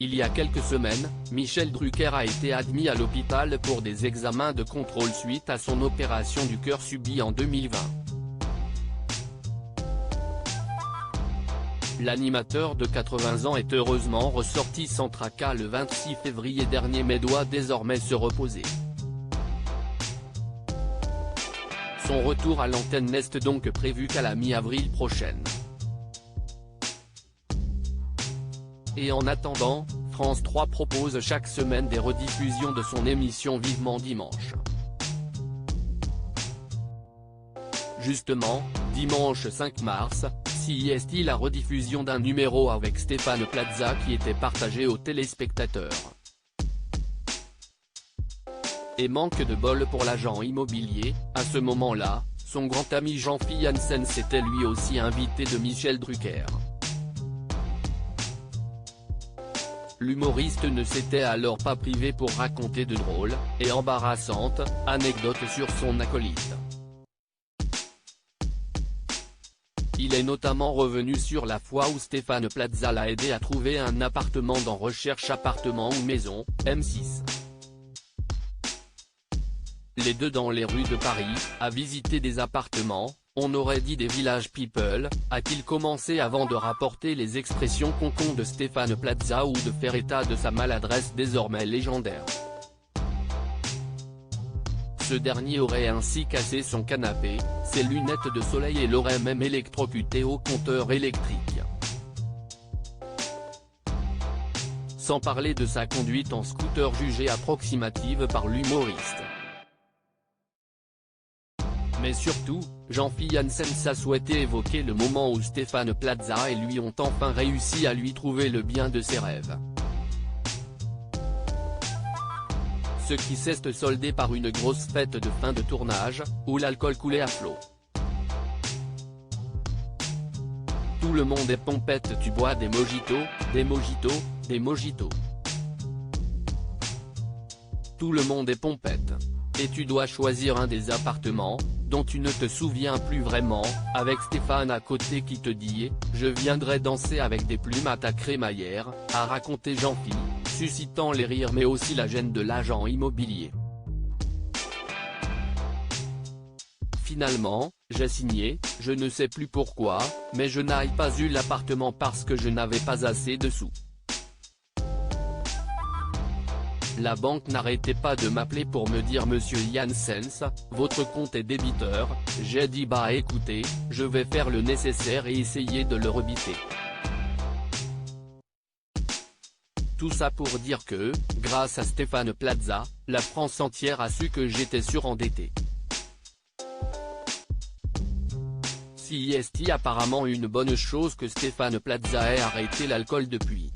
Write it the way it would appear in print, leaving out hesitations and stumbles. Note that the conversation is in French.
Il y a quelques semaines, Michel Drucker a été admis à l'hôpital pour des examens de contrôle suite à son opération du cœur subie en 2020. L'animateur de 80 ans est heureusement ressorti sans tracas le 26 février dernier mais doit désormais se reposer. Son retour à l'antenne n'est donc prévu qu'à la mi-avril prochaine. Et en attendant, France 3 propose chaque semaine des rediffusions de son émission Vivement Dimanche. Justement, dimanche 5 mars, CIST la rediffusion d'un numéro avec Stéphane Plaza qui était partagé aux téléspectateurs. Et manque de bol pour l'agent immobilier, à ce moment-là, son grand ami Jean-Philippe Janssens était lui aussi invité de Michel Drucker. L'humoriste ne s'était alors pas privé pour raconter de drôles, et embarrassantes, anecdotes sur son acolyte. Il est notamment revenu sur la fois où Stéphane Plaza l'a aidé à trouver un appartement dans Recherche appartement ou maison, M6. Les deux dans les rues de Paris, à visiter des appartements, on aurait dit des village people, a-t-il commencé avant de rapporter les expressions concon de Stéphane Plaza ou de faire état de sa maladresse désormais légendaire. Ce dernier aurait ainsi cassé son canapé, ses lunettes de soleil et l'aurait même électrocuté au compteur électrique. Sans parler de sa conduite en scooter jugée approximative par l'humoriste. Mais surtout, Jean-Philippe Janssens a souhaité évoquer le moment où Stéphane Plaza et lui ont enfin réussi à lui trouver le bien de ses rêves. Ce qui s'est soldé par une grosse fête de fin de tournage, où l'alcool coulait à flot. Tout le monde est pompette, tu bois des mojitos, des mojitos, des mojitos. Tout le monde est pompette. Et tu dois choisir un des appartements, dont tu ne te souviens plus vraiment, avec Stéphane à côté qui te dit « Je viendrai danser avec des plumes à ta crémaillère », a raconté Jean-Philippe, suscitant les rires mais aussi la gêne de l'agent immobilier. Finalement, j'ai signé, je ne sais plus pourquoi, mais je n'ai pas eu l'appartement parce que je n'avais pas assez de sous. La banque n'arrêtait pas de m'appeler pour me dire « Monsieur Janssens, votre compte est débiteur », j'ai dit « Bah écoutez, je vais faire le nécessaire et essayer de le rebiter ». Tout ça pour dire que, grâce à Stéphane Plaza, la France entière a su que j'étais surendetté. CIST apparemment une bonne chose que Stéphane Plaza ait arrêté l'alcool depuis.